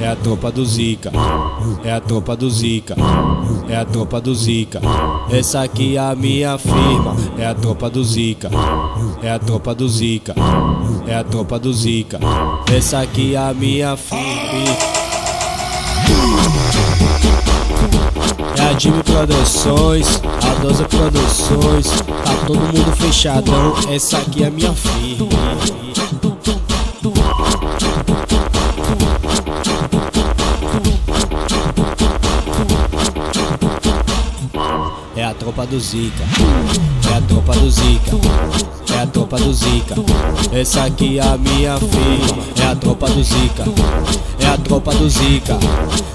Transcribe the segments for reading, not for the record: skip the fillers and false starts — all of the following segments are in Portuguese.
é a tropa do Zica, é a tropa do Zica, é a tropa do Zica. Essa aqui é a minha firma, é a tropa do Zica, é a tropa do Zica, é a tropa do Zica. Essa aqui é a minha firma. É a Jimmy Produções, a 12 Produções, tá todo mundo fechadão, essa aqui é a minha firma. É a tropa do Zica, é a tropa do Zica, é a tropa do Zica. Essa aqui é a minha firma, é a tropa do Zica, é a tropa do Zica,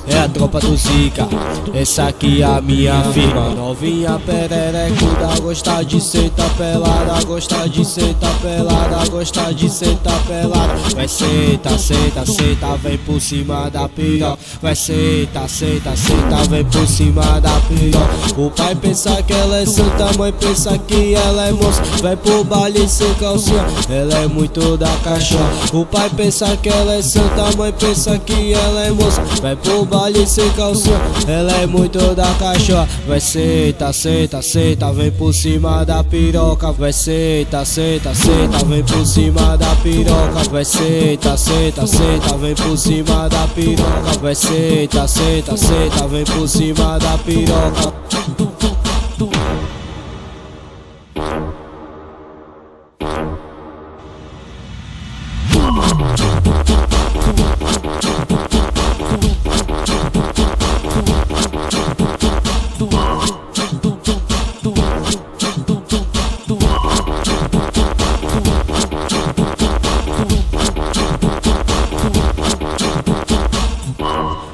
é a tropa do Zica. Essa aqui é a minha firma. Novinha pererecuda, gosta de sentar pelada, gosta de sentar pelada, gosta de sentar pelada. Vai senta, senta, senta, vem por cima da piroca. Vai senta, senta, senta, vem por cima da piroca. O pai pensa que ela é santa, a mãe pensa que ela é moça. Vai pro baile sem calcinha, ela é muito da caixa. O pai pensa que ela é santa, a mãe pensa que ela é moça. Vai pro baile sem calcinha, ela é muito da caixa. Vai senta, senta, senta, vem por cima da piroca. Vai senta, senta, senta, vem por cima da piroca. Vai senta, senta, senta, vem por cima da piroca. Vai senta, senta, senta, vem por cima da piroca.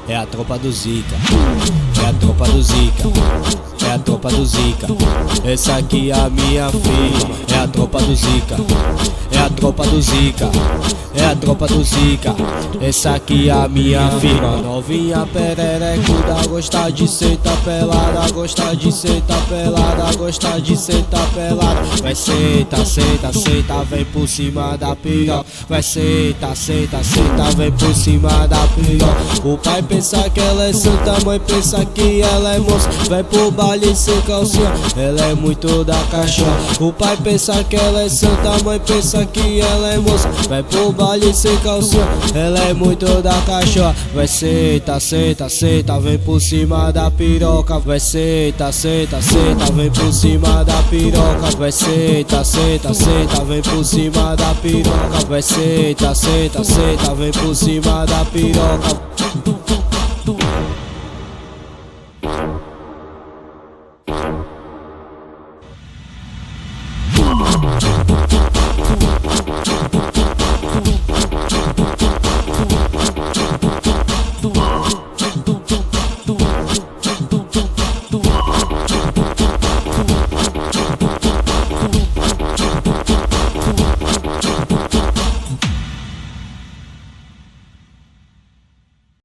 É a tropa do Zica, é a tropa do Zica, é a tropa do Zica. Essa aqui é a minha firma, é a tropa do Zica, é a tropa do Zica, é a tropa do Zica. Essa aqui é a minha firma. Novinha pererecuda, gosta de sentar pelada, gosta de sentar pelada, gosta de sentar pelada. Vai senta, senta, senta, vem por cima da piroca. Vai senta, senta, senta, vem por cima da piroca. O pai pensa que ela é santa, a mãe pensa que ela é moça. Vai pro baile sem calcinha, ela é muito da caixa. O pai pensa que ela é santa, a mãe pensa que ela é moça. Vai pro baile sem calcinha, ela é muito da caixa. Vai senta, senta, senta, vem por cima da piroca. Vai senta, senta, senta, vem por cima da piroca. Vai senta, senta, senta, vem por cima da piroca. Vai senta, senta, senta, vem por cima da piroca.